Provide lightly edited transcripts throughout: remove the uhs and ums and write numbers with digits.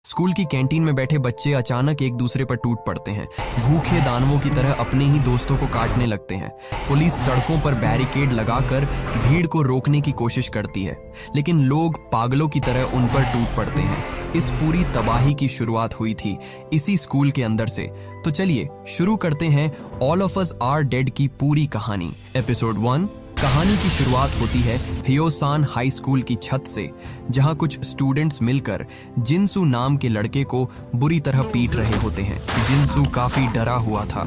School की canteen में बैठे बच्चे अचानक एक दूसरे पर टूट पड़ते हैं। भूखे दानवों की तरह अपने ही दोस्तों को काटने लगते हैं। पुलिस सड़कों पर बैरिकेड लगाकर भीड़ को रोकने की कोशिश करती है, लेकिन लोग पागलों की तरह उन पर टूट पड़ते हैं। इस पूरी तबाही की शुरुआत हुई थी इसी स्कूल के अंदर से। तो चलिए शुरू करते हैं All of Us Are Dead की पूरी कहानी। एपिसोड 1। कहानी की शुरुआत होती है हियोसान हाई स्कूल की छत से, जहां कुछ स्टूडेंट्स मिलकर जिनसू नाम के लड़के को बुरी तरह पीट रहे होते हैं। जिनसू काफी डरा हुआ था,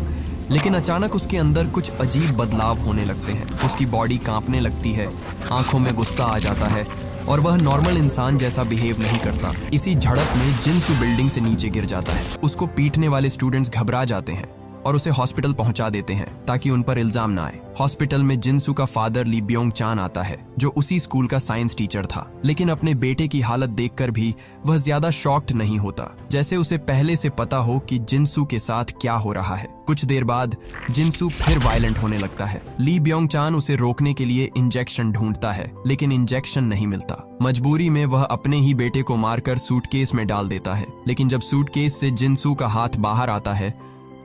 लेकिन अचानक उसके अंदर कुछ अजीब बदलाव होने लगते हैं। उसकी बॉडी कांपने लगती है, आंखों में गुस्सा आ जाता है और वह नॉर्मल इंसान जैसा बिहेव नहीं करता। इसी झड़प में जिनसू बिल्डिंग से नीचे गिर जाता है। उसको पीटने वाले स्टूडेंट्स घबरा जाते हैं और उसे हॉस्पिटल पहुंचा देते हैं ताकि उन पर इल्जाम ना आए। हॉस्पिटल में जिनसू का फादर ली ब्योंग चान आता है, जो उसी स्कूल का साइंस टीचर था, लेकिन अपने बेटे की हालत देखकर भी वह ज्यादा शॉक्ड नहीं होता, जैसे उसे पहले से पता हो कि जिनसू के साथ क्या हो रहा है। कुछ देर बाद जिनसू फिर वायलेंट होने लगता है। ली ब्योंग चान उसे रोकने के लिए इंजेक्शन ढूंढता है, लेकिन इंजेक्शन नहीं मिलता। मजबूरी में वह अपने ही बेटे को मारकर सूटकेस में डाल देता है, लेकिन जब सूटकेस से जिनसू का हाथ बाहर आता है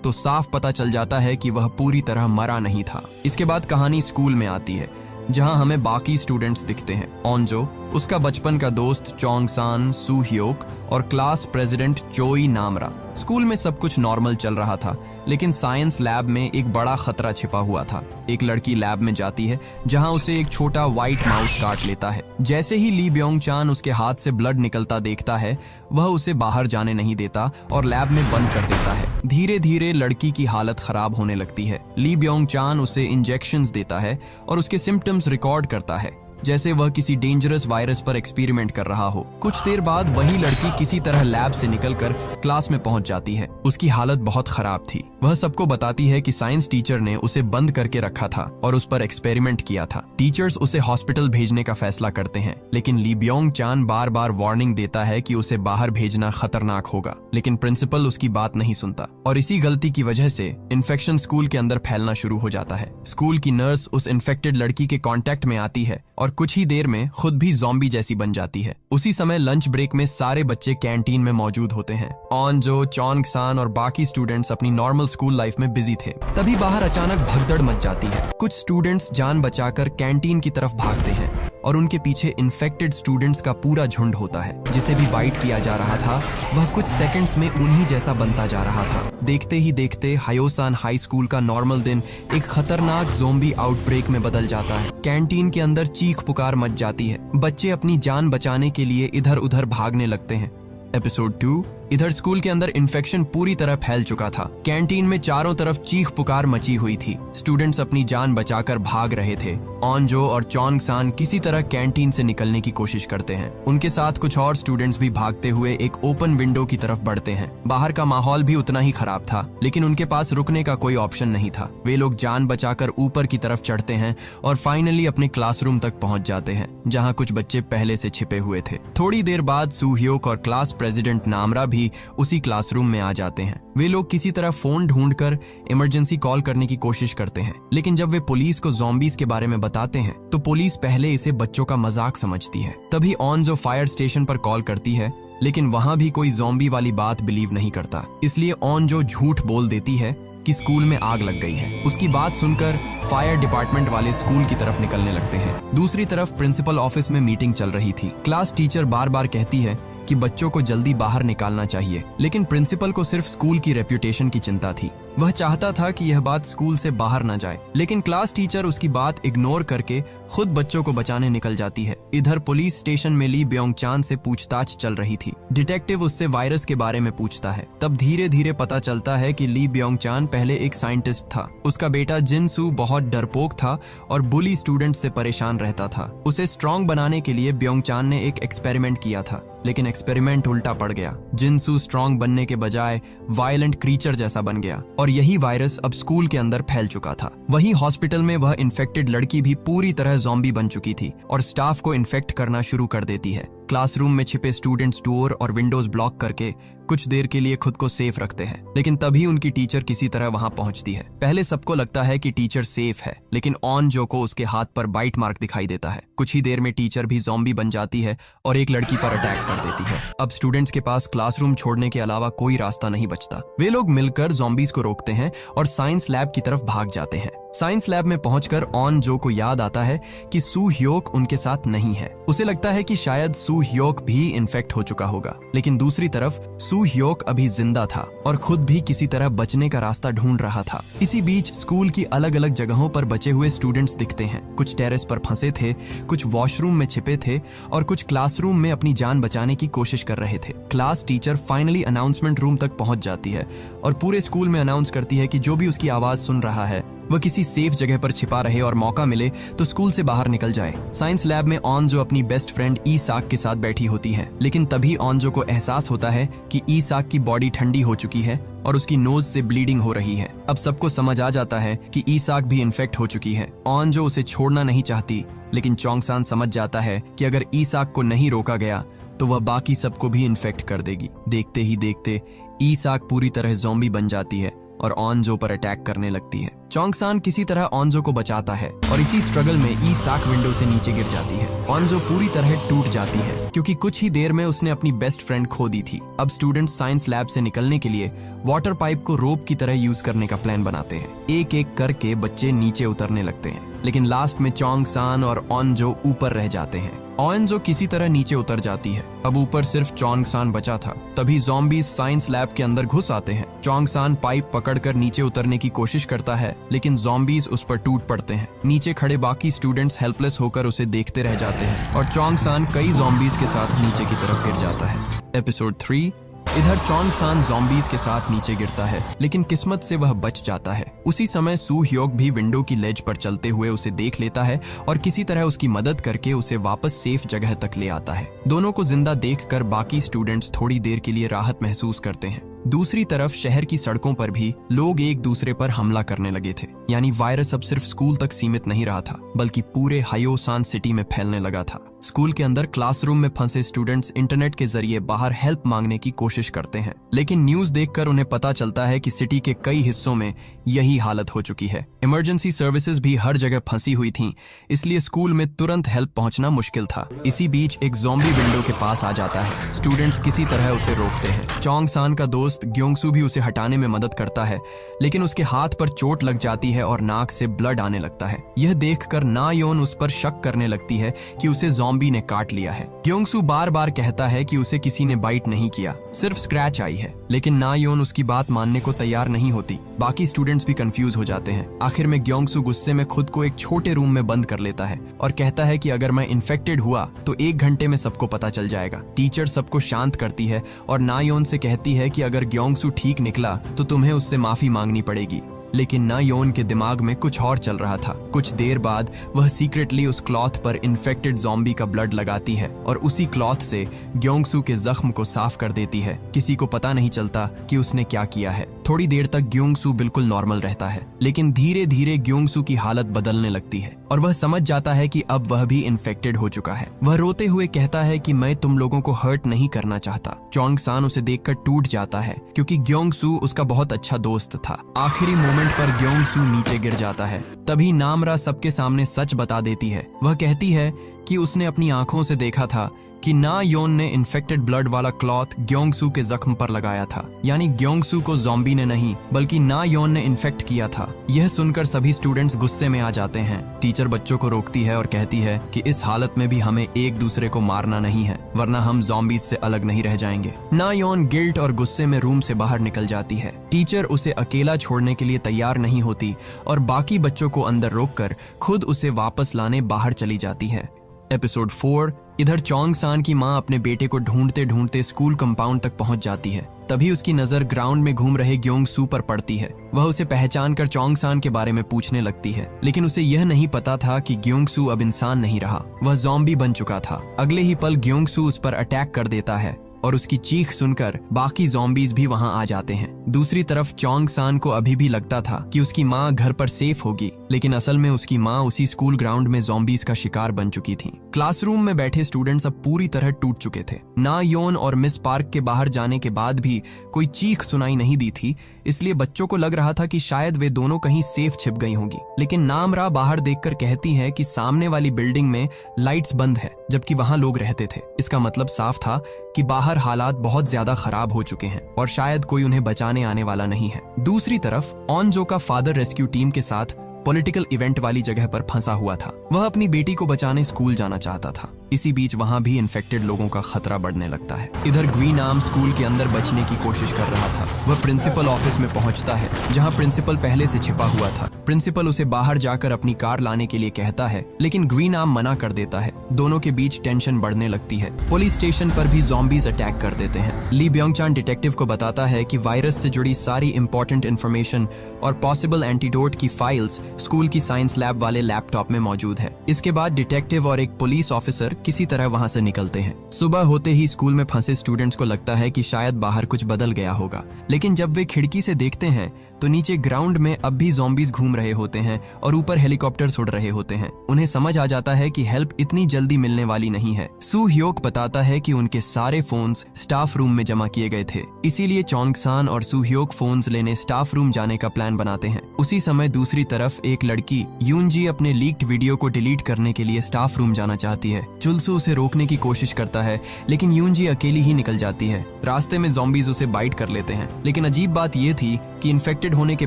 तो साफ पता चल जाता है कि वह पूरी तरह मरा नहीं था। इसके बाद कहानी स्कूल में आती है, जहां हमें बाकी स्टूडेंट्स दिखते हैं। ऑनजो, उसका बचपन का दोस्त चोंगसान, सू ह्योक और क्लास प्रेसिडेंट चोई नामरा। स्कूल में सब कुछ नॉर्मल चल रहा था, लेकिन साइंस लैब में एक बड़ा खतरा छिपा हुआ था। एक लड़की लैब में जाती है, जहां उसे एक छोटा व्हाइट माउस काट लेता है। जैसे ही ली ब्योंग चान उसके हाथ से ब्लड निकलता देखता है, वह उसे बाहर जाने नहीं देता और लैब में बंद कर देता है। धीरे धीरे लड़की की हालत खराब होने लगती है। ली ब्योंग चान उसे इंजेक्शंस देता है और उसके सिम्टम्स रिकॉर्ड करता है, जैसे वह किसी डेंजरस वायरस पर एक्सपेरिमेंट कर रहा हो। कुछ देर बाद वही लड़की किसी तरह लैब से निकलकर क्लास में पहुंच जाती है। उसकी हालत बहुत खराब थी। वह सबको बताती है कि साइंस टीचर ने उसे बंद करके रखा था और उस पर एक्सपेरिमेंट किया था। टीचर्स उसे हॉस्पिटल भेजने का फैसला करते हैं, लेकिन ली ब्योंग चान बार बार वार्निंग देता है कि उसे बाहर भेजना खतरनाक होगा, लेकिन प्रिंसिपल उसकी बात नहीं सुनता और इसी गलती की वजह से इन्फेक्शन स्कूल के अंदर फैलना शुरू हो जाता है। स्कूल की नर्स उस इन्फेक्टेड लड़की के कांटेक्ट में आती है और कुछ ही देर में खुद भी ज़ॉम्बी जैसी बन जाती है। उसी समय लंच ब्रेक में सारे बच्चे कैंटीन में मौजूद होते हैं। ऑनजो, चोंगसान और बाकी स्टूडेंट्स अपनी नॉर्मल स्कूल लाइफ में बिजी थे। तभी बाहर अचानक भगदड़ मच जाती है। कुछ स्टूडेंट्स जान बचाकर कैंटीन की तरफ भागते हैं और उनके पीछे इन्फेक्टेड स्टूडेंट्स का पूरा झुंड होता है। जिसे भी बाइट किया जा रहा था, वह कुछ सेकंड्स में उन्हीं जैसा बनता जा रहा था। देखते ही देखते हियोसान हाई स्कूल का नॉर्मल दिन एक खतरनाक ज़ॉम्बी आउटब्रेक में बदल जाता है। कैंटीन के अंदर चीख पुकार मच जाती है। बच्चे अपनी जान बचाने के लिए इधर उधर भागने लगते हैं। एपिसोड 2। इधर स्कूल के अंदर इन्फेक्शन पूरी तरह फैल चुका था। कैंटीन में चारों तरफ चीख पुकार मची हुई थी। स्टूडेंट्स अपनी जान बचाकर भाग रहे थे। ऑनजो और चोंगसान किसी तरह कैंटीन से निकलने की कोशिश करते हैं। उनके साथ कुछ और स्टूडेंट्स भी भागते हुए एक ओपन विंडो की तरफ बढ़ते हैं। बाहर का माहौल भी उतना ही खराब था, लेकिन उनके पास रुकने का कोई ऑप्शन नहीं था। वे लोग जान बचाकर ऊपर की तरफ चढ़ते हैं और फाइनली अपने क्लासरूम तक पहुंच जाते हैं, जहां कुछ बच्चे पहले से छिपे हुए थे। थोड़ी देर बाद सू ह्योक और क्लास प्रेसिडेंट नामरा भी उसी क्लासरूम में आ जाते हैं। वे लोग किसी तरह फोन ढूंढकर इमरजेंसी कॉल करने की कोशिश करते हैं, लेकिन जब वे पुलिस को ज़ॉम्बीज के बारे में बताते हैं तो पुलिस पहले इसे बच्चों का मजाक समझती है। तभी ऑनजो फायर स्टेशन पर कॉल करती है, लेकिन वहां भी कोई ज़ॉम्बी वाली बात बिलीव नहीं करता। इसलिए ऑनजो झूठ बोल देती है कि स्कूल में आग लग गई है। उसकी बात सुनकर फायर डिपार्टमेंट वाले स्कूल की तरफ निकलने लगते हैं। दूसरी तरफ प्रिंसिपल ऑफिस में मीटिंग चल रही थी। क्लास टीचर बार बार कहती है कि बच्चों को जल्दी बाहर निकालना चाहिए, लेकिन प्रिंसिपल को सिर्फ स्कूल की रेप्यूटेशन की चिंता थी। वह चाहता था कि यह बात स्कूल से बाहर न जाए, लेकिन क्लास टीचर उसकी बात इग्नोर करके खुद बच्चों को बचाने निकल जाती है। इधर पुलिस स्टेशन में ली ब्योंग चान से पूछताछ चल रही थी। डिटेक्टिव उससे वायरस के बारे में पूछता है। तब धीरे धीरे पता चलता है कि ली ब्योंग चान पहले एक साइंटिस्ट था। उसका बेटा जिनसू बहुत डरपोक था और बुली स्टूडेंट से परेशान रहता था। उसे स्ट्रांग बनाने के लिए ब्योंग चान ने एक एक्सपेरिमेंट किया था, लेकिन एक्सपेरिमेंट उल्टा पड़ गया। जिनसू स्ट्रांग बनने के बजाय वायलेंट क्रीचर जैसा बन गया और यही वायरस अब स्कूल के अंदर फैल चुका था। वहीं हॉस्पिटल में वह इन्फेक्टेड लड़की भी पूरी तरह ज़ॉम्बी बन चुकी थी और स्टाफ को इन्फेक्ट करना शुरू कर देती है। क्लासरूम में छिपे स्टूडेंट्स डोर और विंडोज ब्लॉक करके कुछ देर के लिए खुद को सेफ रखते हैं, लेकिन तभी उनकी टीचर किसी तरह वहां पहुंचती है। पहले सबको लगता है कि टीचर सेफ है, लेकिन ऑन जो को उसके हाथ पर बाइट मार्क दिखाई देता है। कुछ ही देर में टीचर भी ज़ॉम्बी बन जाती है और एक लड़की पर अटैक कर देती है। अब स्टूडेंट्स के पास क्लासरूम छोड़ने के अलावा कोई रास्ता नहीं बचता। वे लोग मिलकर ज़ॉम्बीज को रोकते हैं और साइंस लैब की तरफ भाग जाते हैं। साइंस लैब में पहुंचकर ऑन जो को याद आता है कि सू ह्योक उनके साथ नहीं है। उसे लगता है कि शायद सू ह्योक भी इन्फेक्ट हो चुका होगा, लेकिन दूसरी तरफ सू ह्योक अभी जिंदा था और खुद भी किसी तरह बचने का रास्ता ढूंढ रहा था। इसी बीच स्कूल की अलग अलग जगहों पर बचे हुए स्टूडेंट्स दिखते हैं। कुछ टेरेस पर फंसे थे, कुछ वॉशरूम में छिपे थे और कुछ क्लासरूम में अपनी जान बचाने की कोशिश कर रहे थे। Class teacher finally announcement room तक पहुंच जाती है और पूरे स्कूल में अनाउंस करती है कि जो भी उसकी आवाज सुन रहा है वह किसी सेफ जगह पर छिपा रहे और मौका मिले तो स्कूल से बाहर निकल जाए। साइंस लैब में ऑनजो अपनी बेस्ट फ्रेंड ईसाक के साथ बैठी होती है, लेकिन तभी ऑनजो को एहसास होता है कि ईसाक की बॉडी ठंडी हो चुकी है और उसकी नोज से ब्लीडिंग हो रही है। अब सबको समझ आ जाता है कि ईसाक भी इन्फेक्ट हो चुकी है। ऑनजो उसे छोड़ना नहीं चाहती, लेकिन चोंगसान समझ जाता है कि अगर ईसाक को नहीं रोका गया तो वह बाकी सबको भी इन्फेक्ट कर देगी। देखते ही देखते ईसाक पूरी तरह ज़ॉम्बी बन जाती है और ऑनजो पर अटैक करने लगती है। चोंगसान किसी तरह ऑनजो को बचाता है और इसी स्ट्रगल में ईसाक विंडो से नीचे गिर जाती है। ऑनजो पूरी तरह टूट जाती है क्योंकि कुछ ही देर में उसने अपनी बेस्ट फ्रेंड खो दी थी। अब स्टूडेंट्स साइंस लैब से निकलने के लिए वाटर पाइप को रोप की तरह यूज करने का प्लान बनाते हैं। एक एक करके बच्चे नीचे उतरने लगते हैं, लेकिन लास्ट में चोंगसान और ऑनजो ऊपर रह जाते हैं। ऑनजो किसी तरह नीचे उतर जाती है। अब ऊपर सिर्फ चोंगसान बचा था। तभी ज़ॉम्बीज साइंस लैब के अंदर घुस आते हैं। चोंगसान पाइप पकड़कर नीचे उतरने की कोशिश करता है, लेकिन ज़ॉम्बीज उस पर टूट पड़ते हैं। नीचे खड़े बाकी स्टूडेंट्स हेल्पलेस होकर उसे देखते रह जाते हैं और चोंगसान कई ज़ॉम्बीज के साथ नीचे की तरफ गिर जाता है। एपिसोड 3। इधर चोंगसान ज़ॉम्बीज के साथ नीचे गिरता है, लेकिन किस्मत से वह बच जाता है। उसी समय सू ह्योक भी विंडो की लेज पर चलते हुए उसे देख लेता है और किसी तरह उसकी मदद करके उसे वापस सेफ जगह तक ले आता है। दोनों को जिंदा देखकर बाकी स्टूडेंट्स थोड़ी देर के लिए राहत महसूस करते हैं। दूसरी तरफ शहर की सड़कों पर भी लोग एक दूसरे पर हमला करने लगे थे। यानी वायरस अब सिर्फ स्कूल तक सीमित नहीं रहा था, बल्कि पूरे हायोसान सिटी में फैलने लगा था। स्कूल के अंदर क्लासरूम में फंसे स्टूडेंट्स इंटरनेट के जरिए बाहर हेल्प मांगने की कोशिश करते हैं, लेकिन न्यूज देखकर उन्हें पता चलता है कि सिटी के कई हिस्सों में यही हालत हो चुकी है। इमरजेंसी सर्विसेज भी हर जगह फंसी हुई थीं, इसलिए स्कूल में तुरंत हेल्प पहुंचना मुश्किल था। इसी बीच एक ज़ॉम्बी विंडो के पास आ जाता है। स्टूडेंट्स किसी तरह उसे रोकते हैं। चोंगसान का दोस्त ग्योंगसू भी उसे हटाने में मदद करता है, लेकिन उसके हाथ पर चोट लग जाती है और नाक से ब्लड आने लगता है। यह देखकर ना योन उस पर शक करने लगती है कि उसे ज़ॉम्बी ने काट लिया है। ग्योंगसू बार बार कहता है कि उसे किसी ने बाइट नहीं किया, सिर्फ स्क्रैच आई है, लेकिन ना योन उसकी बात मानने को तैयार नहीं होती। बाकी स्टूडेंट्स भी कंफ्यूज हो जाते हैं। आखिर में ग्योंगसू गुस्से में खुद को एक छोटे रूम में बंद कर लेता है और कहता है कि अगर मैं इन्फेक्टेड हुआ तो 1 घंटे में सबको पता चल जाएगा। टीचर सबको शांत करती है और ना योन से कहती है कि अगर ग्योंगसू ठीक निकला तो तुम्हें उससे माफी मांगनी पड़ेगी। लेकिन ना योन के दिमाग में कुछ और चल रहा था। कुछ देर बाद वह सीक्रेटली उस क्लॉथ पर इन्फेक्टेड ज़ॉम्बी का ब्लड लगाती है और उसी क्लॉथ से ग्योंगसू के जख्म को साफ कर देती है। किसी को पता नहीं चलता कि उसने क्या किया है। थोड़ी देर तक ग्योंगसू बिल्कुल नॉर्मल रहता है, लेकिन धीरे धीरे ग्योंगसू की हालत बदलने लगती है और वह समझ जाता है कि अब वह भी इन्फेक्टेड हो चुका है। वह रोते हुए कहता है कि मैं तुम लोगों को हर्ट नहीं करना चाहता। चोंगसान उसे देखकर टूट जाता है क्योंकि ग्योंगसू उसका बहुत अच्छा दोस्त था। आखिरी मोमेंट पर ग्योंगसू नीचे गिर जाता है। तभी नामरा सबके सामने सच बता देती है। वह कहती है कि उसने अपनी आंखों से देखा था कि ना योन ने इन्फेक्टेड ब्लड वाला क्लॉथ ग्योंगसू के जख्म पर लगाया था। यानी ग्योंगसू को ज़ॉम्बी ने नहीं बल्कि ना योन ने इन्फेक्ट किया था। यह सुनकर सभी स्टूडेंट्स गुस्से में आ जाते हैं। टीचर बच्चों को रोकती है और कहती है कि इस हालत में भी हमें एक दूसरे को मारना नहीं है, वरना हम ज़ॉम्बीज से अलग नहीं रह जाएंगे। ना योन गिल्ट और गुस्से में रूम से बाहर निकल जाती है। टीचर उसे अकेला छोड़ने के लिए तैयार नहीं होती और बाकी बच्चों को अंदर रोककर खुद उसे वापस लाने बाहर चली जाती है। एपिसोड 4। इधर चोंगसान की माँ अपने बेटे को ढूंढते ढूंढते स्कूल कंपाउंड तक पहुंच जाती है। तभी उसकी नजर ग्राउंड में घूम रहे ग्योंगसू पर पड़ती है। वह उसे पहचान कर चोंगसान के बारे में पूछने लगती है, लेकिन उसे यह नहीं पता था कि ग्योंगसू अब इंसान नहीं रहा, वह ज़ॉम्बी बन चुका था। अगले ही पल ग्योंगसू उस पर अटैक कर देता है और उसकी चीख सुनकर बाकी ज़ॉम्बीज भी वहां आ जाते हैं। दूसरी तरफ चोंग सान को अभी भी लगता था कि उसकी माँ घर पर सेफ होगी, लेकिन असल में उसकी माँ उसी स्कूल ग्राउंड में ज़ॉम्बीज का शिकार बन चुकी थी। क्लासरूम में बैठे स्टूडेंट्स अब पूरी तरह टूट चुके थे। ना योन और मिस पार्क के बाहर जाने के बाद भी कोई चीख सुनाई नहीं दी थी, इसलिए बच्चों को लग रहा था कि शायद वे दोनों कहीं सेफ छिप गई होंगी। लेकिन नामरा बाहर देखकर कहती है कि सामने वाली बिल्डिंग में लाइट्स बंद है, जबकि वहां लोग रहते थे। इसका मतलब साफ था कि बाहर हालात बहुत ज्यादा खराब हो चुके हैं और शायद कोई उन्हें बचाने आने वाला नहीं है। दूसरी तरफ ऑनजो का फादर रेस्क्यू टीम के साथ पॉलिटिकल इवेंट वाली जगह पर फंसा हुआ था। वह अपनी बेटी को बचाने स्कूल जाना चाहता था। इसी बीच वहां भी इन्फेक्टेड लोगों का खतरा बढ़ने लगता है। इधर ग्वी नाम स्कूल के अंदर बचने की कोशिश कर रहा था। वह प्रिंसिपल ऑफिस में पहुंचता है, जहां प्रिंसिपल पहले से छिपा हुआ था। प्रिंसिपल उसे बाहर जाकर अपनी कार लाने के लिए कहता है, लेकिन ग्वी नाम मना कर देता है। दोनों के बीच टेंशन बढ़ने लगती है। पुलिस स्टेशन पर भी ज़ॉम्बीज अटैक कर देते हैं। ली ब्योंगचान डिटेक्टिव को बताता है कि वायरस से जुड़ी सारी इंपॉर्टेंट इन्फॉर्मेशन और पॉसिबल एंटीडोट की फाइल्स स्कूल की साइंस लैब वाले लैपटॉप में मौजूद है। इसके बाद डिटेक्टिव और एक पुलिस ऑफिसर किसी तरह वहां से निकलते हैं। सुबह होते ही स्कूल में फंसे स्टूडेंट्स को लगता है कि शायद बाहर कुछ बदल गया होगा, लेकिन जब वे खिड़की से देखते हैं तो नीचे ग्राउंड में अब भी ज़ॉम्बीज घूम रहे होते हैं और ऊपर हेलीकॉप्टर्स उड़ रहे होते हैं। उन्हें समझ आ जाता है कि हेल्प इतनी जल्दी मिलने वाली नहीं है। सू ह्योक बताता है कि उनके सारे फोन्स स्टाफ रूम में जमा किए गए थे, इसीलिए चोंग सान और सू ह्योक फोन्स लेने स्टाफ रूम जाने का प्लान बनाते हैं। उसी समय दूसरी तरफ एक लड़की यूनजी अपने लीक्ड वीडियो को डिलीट करने के लिए स्टाफ रूम जाना चाहती है। चुलसू उसे रोकने की कोशिश करता है, लेकिन यूनजी अकेली ही निकल जाती है। रास्ते में ज़ॉम्बीज उसे बाइट कर लेते हैं, लेकिन अजीब बात यह थी कि इन्फेक्टेड होने के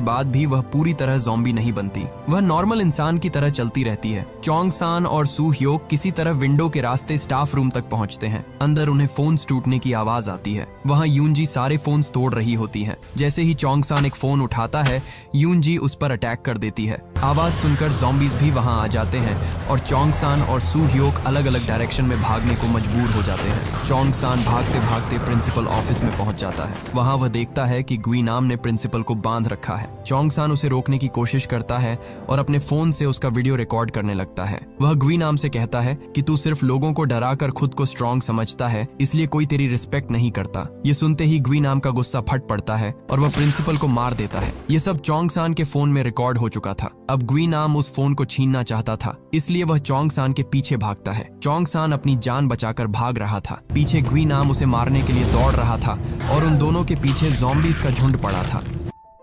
बाद भी वह पूरी तरह ज़ॉम्बी नहीं बनती। वह नॉर्मल इंसान की तरह चलती रहती है। चोंग सान और सू ह्योक किसी तरह विंडो के रास्ते स्टाफ रूम तक पहुंचते हैं। अंदर उन्हें फोन्स टूटने की आवाज आती है। वहां यूनजी सारे फोन्स तोड़ रही होती है। जैसे ही चोंग सान एक फोन उठाता है, यूनजी उस पर अटैक कर देती है। आवाज सुनकर ज़ॉम्बीज भी वहां आ जाते हैं और चोंग सान और सू ह्योक अलग अलग डायरेक्शन में भागने को मजबूर हो जाते हैं। चोंग सान भागते भागते प्रिंसिपल ऑफिस में पहुंच जाता है। वहां वह देखता है कि ग्वी नाम ने प्रिंसिपल को बांध रखा है। चोंग सान उसे रोकने की कोशिश करता है और अपने फोन से उसका वीडियो रिकॉर्ड करने लगता है। वह ग्वी नाम से कहता है कि तू सिर्फ लोगों को डराकर खुद को स्ट्रॉन्ग समझता है, इसलिए कोई तेरी रिस्पेक्ट नहीं करता। ये सुनते ही ग्वी नाम का गुस्सा फट पड़ता है और वह प्रिंसिपल को मार देता है। ये सब चोंग सान के फोन में रिकॉर्ड हो चुका था। अब ग्वी नाम उस फोन को छीनना चाहता था, इसलिए वह चोंग सान के पीछे भागता है। चोंग सान अपनी जान बचाकर भाग रहा था। पीछे ग्वी नाम उसे मारने के लिए दौड़ रहा था और उन दोनों के पीछे ज़ॉम्बीज का झुंड पड़ा था।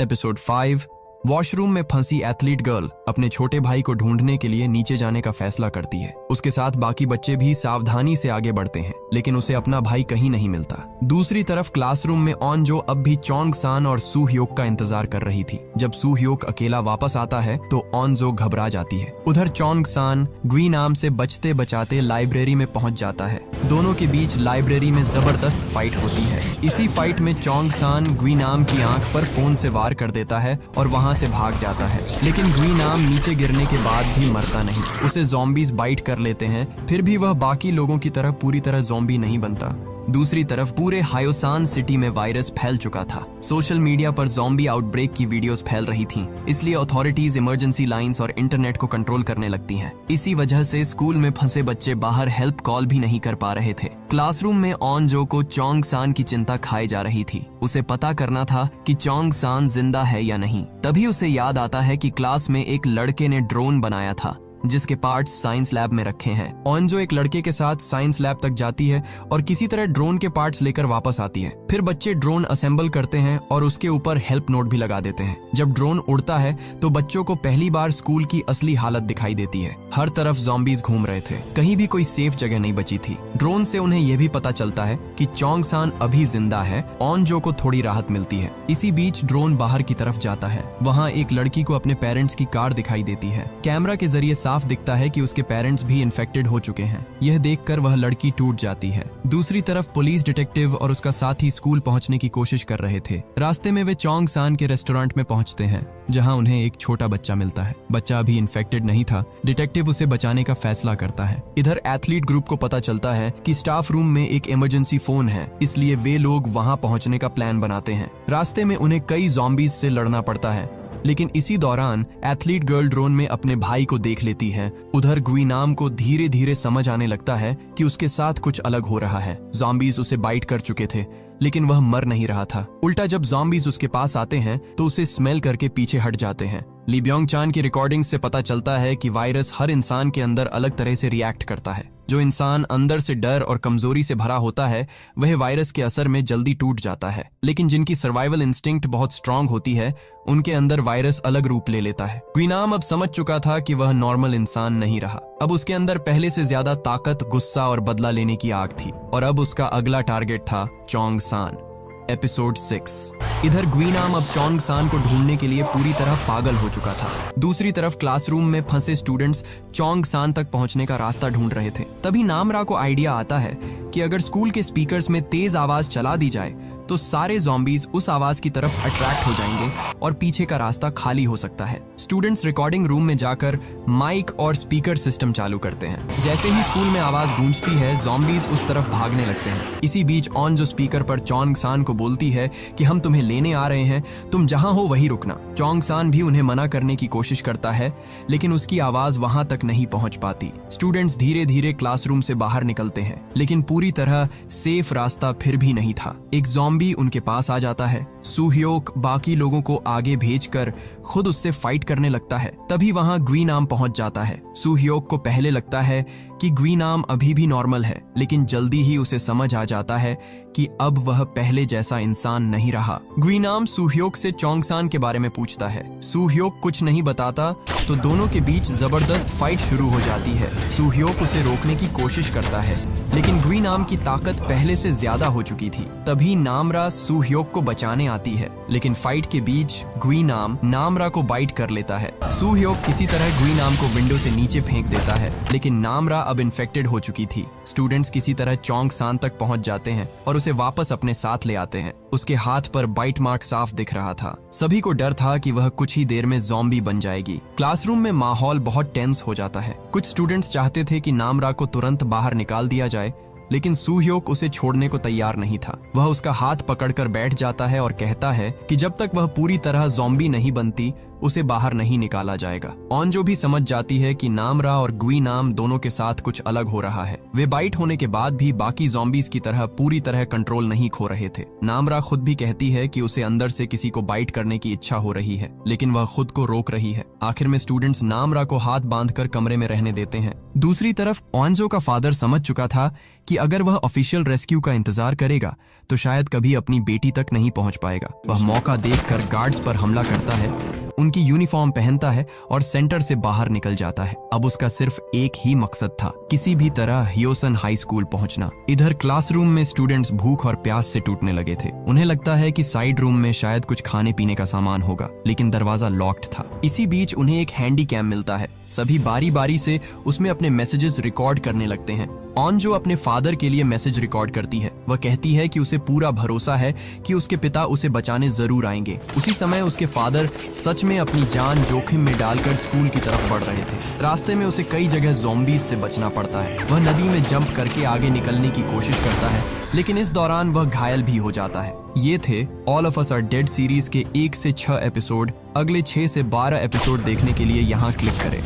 एपिसोड 5। वॉशरूम में फंसी एथलीट गर्ल अपने छोटे भाई को ढूंढने के लिए नीचे जाने का फैसला करती है। उसके साथ बाकी बच्चे भी सावधानी से आगे बढ़ते हैं, लेकिन उसे अपना भाई कहीं नहीं मिलता। दूसरी तरफ क्लासरूम में ऑनजो अब भी चोंग सान और सू ह्योक का इंतजार कर रही थी। जब सू ह्योक अकेला वापस आता है तो ऑनजो घबरा जाती है। उधर चोंग सान ग्वी नाम से बचते बचाते लाइब्रेरी में पहुंच जाता है। दोनों के बीच लाइब्रेरी में जबरदस्त फाइट होती है। इसी फाइट में चोंग सान ग्वी नाम की आंख पर फोन से वार कर देता है और वहां से भाग जाता है, लेकिन ग्वी नाम नीचे गिरने के बाद भी मरता नहीं। उसे ज़ॉम्बीज बाइट कर लेते हैं, फिर भी वह बाकी लोगों की तरह पूरी तरह ज़ॉम्बी नहीं बनता। दूसरी तरफ पूरे हायोसान सिटी में वायरस फैल चुका था। सोशल मीडिया पर ज़ॉम्बी आउटब्रेक की वीडियोस फैल रही थीं, इसलिए अथॉरिटीज इमरजेंसी लाइंस और इंटरनेट को कंट्रोल करने लगती हैं। इसी वजह से स्कूल में फंसे बच्चे बाहर हेल्प कॉल भी नहीं कर पा रहे थे। क्लासरूम में ऑनजो को चोंग सान की चिंता खाई जा रही थी। उसे पता करना था कि चोंग सान जिंदा है या नहीं। तभी उसे याद आता है कि क्लास में एक लड़के ने ड्रोन बनाया था जिसके पार्ट्स साइंस लैब में रखे हैं। ऑनजो एक लड़के के साथ साइंस लैब तक जाती है और किसी तरह ड्रोन के पार्ट्स लेकर वापस आती है। फिर बच्चे ड्रोन असेंबल करते हैं और उसके ऊपर हेल्प नोट भी लगा देते हैं। जब ड्रोन उड़ता है तो बच्चों को पहली बार स्कूल की असली हालत दिखाई देती है। हर तरफ ज़ॉम्बीज घूम रहे थे, कहीं भी कोई सेफ जगह नहीं बची थी। ड्रोन से उन्हें यह भी पता चलता है कि चोंग सान अभी जिंदा है। ऑनजो को थोड़ी राहत मिलती है। इसी बीच ड्रोन बाहर की तरफ जाता है। वहाँ एक लड़की को अपने पेरेंट्स की कार दिखाई देती है। कैमरा के जरिए साफ दिखता है कि उसके पेरेंट्स भी इन्फेक्टेड हो चुके हैं। यह देखकर वह लड़की टूट जाती है। दूसरी तरफ पुलिस डिटेक्टिव और उसका साथी स्कूल पहुंचने की कोशिश कर रहे थे। रास्ते में वे चोंग सान के रेस्टोरेंट में पहुंचते हैं, जहां उन्हें एक छोटा बच्चा मिलता है। बच्चा अभी इन्फेक्टेड नहीं था। डिटेक्टिव उसे बचाने का फैसला करता है। इधर एथलीट ग्रुप को पता चलता है कि स्टाफ रूम में एक इमरजेंसी फोन है, इसलिए वे लोग वहां पहुंचने का प्लान बनाते हैं। रास्ते में उन्हें कई ज़ॉम्बीज से लड़ना पड़ता है। लेकिन इसी दौरान एथलीट गर्ल ड्रोन में अपने भाई को देख लेती है। उधर ग्वीनाम को धीरे धीरे समझ आने लगता है कि उसके साथ कुछ अलग हो रहा है। ज़ॉम्बीज उसे बाइट कर चुके थे, लेकिन वह मर नहीं रहा था। उल्टा जब ज़ॉम्बीज उसके पास आते हैं तो उसे स्मेल करके पीछे हट जाते हैं। ली ब्योंग चान की रिकॉर्डिंग से पता चलता है कि वायरस हर इंसान के अंदर अलग तरह से रिएक्ट करता है। जो इंसान अंदर से डर और कमजोरी से भरा होता है वह वायरस के असर में जल्दी टूट जाता है, लेकिन जिनकी सर्वाइवल इंस्टिंक्ट बहुत स्ट्रांग होती है उनके अंदर वायरस अलग रूप ले लेता है। ग्वीनाम अब समझ चुका था कि वह नॉर्मल इंसान नहीं रहा। अब उसके अंदर पहले से ज्यादा ताकत, गुस्सा और बदला लेने की आग थी और अब उसका अगला टारगेट था चोंग सान। एपिसोड 6। इधर ग्वीनाम अब चोंग सान को ढूंढने के लिए पूरी तरह पागल हो चुका था। दूसरी तरफ क्लासरूम में फंसे स्टूडेंट्स चोंग सान तक पहुंचने का रास्ता ढूंढ रहे थे। तभी नामरा को आइडिया आता है कि अगर स्कूल के स्पीकर्स में तेज आवाज चला दी जाए तो सारे ज़ॉम्बीज उस आवाज की तरफ अट्रैक्ट हो जाएंगे और पीछे का रास्ता खाली हो सकता है। स्टूडेंट्स रिकॉर्डिंग रूम में जाकर माइक और स्पीकर सिस्टम चालू करते हैं। जैसे ही स्कूल में आवाज गूंजती है ज़ॉम्बीज उस तरफ भागने लगते हैं। इसी बीच ऑन जो स्पीकर पर चोंग सान को बोलती है कि हम तुम्हें लेने आ रहे हैं, तुम जहां हो वहीं रुकना। चोंग सान भी उन्हें मना करने की कोशिश करता है, लेकिन उसकी आवाज वहां तक नहीं पहुंच पाती। स्टूडेंट्स धीरे धीरे क्लासरूम से बाहर निकलते हैं, लेकिन पूरी तरह सेफ रास्ता फिर भी नहीं था। एक ज़ॉम्बी उनके पास आ जाता है। सूह्योक बाकी लोगों को आगे भेजकर खुद उससे फाइट करने लगता है। तभी वहां ग्वीनाम पहुंच जाता है। सूह्योक को पहले लगता है कि ग्वीनाम अभी भी नॉर्मल है, लेकिन जल्दी ही उसे समझ आ जाता है कि अब वह पहले जैसा इंसान नहीं रहा। ग्वीनाम सूह्योक से चोंग सान के बारे में पूछता है। सूह्योक कुछ नहीं बताता तो दोनों के बीच जबरदस्त फाइट शुरू हो जाती है। सूह्योक उसे रोकने की कोशिश करता है, लेकिन ग्वीनाम की ताकत पहले से ज्यादा हो चुकी थी। तभी नामरा सूह्योक को बचाने आती है, लेकिन फाइट के बीच ग्वीनाम नामरा को बाइट कर लेता है। सूह्योक किसी तरह ग्वीनाम को विंडो से नीचे फेंक देता है, लेकिन नामरा अब इन्फेक्टेड हो चुकी थी। स्टूडेंट्स किसी तरह चोंग सान तक पहुंच जाते हैं और उसे वापस अपने साथ ले आते हैं। उसके हाथ पर बाइट मार्क साफ दिख रहा था। सभी को डर था कि वह कुछ ही देर में ज़ॉम्बी बन जाएगी। क्लासरूम में माहौल बहुत टेंस हो जाता है। कुछ स्टूडेंट्स चाहते थे कि नामरा को तुरंत बाहर निकाल दिया जाए, लेकिन सूह्योक उसे छोड़ने को तैयार नहीं था। वह उसका हाथ पकड़कर बैठ जाता है और कहता है कि जब तक वह पूरी तरह ज़ॉम्बी नहीं बनती उसे बाहर नहीं निकाला जाएगा। ऑनजो भी समझ जाती है कि नामरा और ग्वीनाम दोनों के साथ कुछ अलग हो रहा है। वे बाइट होने के बाद भी बाकी ज़ॉम्बीज की तरह पूरी तरह कंट्रोल नहीं खो रहे थे। नामरा खुद भी कहती है कि उसे अंदर से किसी को बाइट करने की इच्छा हो रही है, लेकिन वह खुद को रोक रही है। आखिर में स्टूडेंट्स नामरा को हाथ बांधकर कमरे में रहने देते हैं। दूसरी तरफ ऑनजो का फादर समझ चुका था कि अगर वह ऑफिशियल रेस्क्यू का इंतजार करेगा तो शायद कभी अपनी बेटी तक नहीं पहुंच पाएगा। वह मौका देखकर गार्ड्स पर हमला करता है, उनकी यूनिफॉर्म पहनता है और सेंटर से बाहर निकल जाता है। अब उसका सिर्फ एक ही मकसद था, किसी भी तरह ह्योसन हाई स्कूल पहुंचना। इधर क्लासरूम में स्टूडेंट्स भूख और प्यास से टूटने लगे थे। उन्हें लगता है कि साइड रूम में शायद कुछ खाने पीने का सामान होगा, लेकिन दरवाजा लॉक्ड था। इसी बीच उन्हें एक हैंडी कैम मिलता है। सभी बारी बारी से उसमें अपने मैसेजेस रिकॉर्ड करने लगते हैं। ऑन जो अपने फादर के लिए मैसेज रिकॉर्ड करती है। वह कहती है कि उसे पूरा भरोसा है कि उसके पिता उसे बचाने जरूर आएंगे। उसी समय उसके फादर सच में अपनी जान जोखिम में डालकर स्कूल की तरफ बढ़ रहे थे। रास्ते में उसे कई जगह ज़ॉम्बीज से बचना पड़ता है। वह नदी में जंप करके आगे निकलने की कोशिश करता है, लेकिन इस दौरान वह घायल भी हो जाता है। ये थे All of Us Are Dead series के 1 से 6 एपिसोड। अगले 6 से 12 एपिसोड देखने के लिए यहाँ क्लिक करें।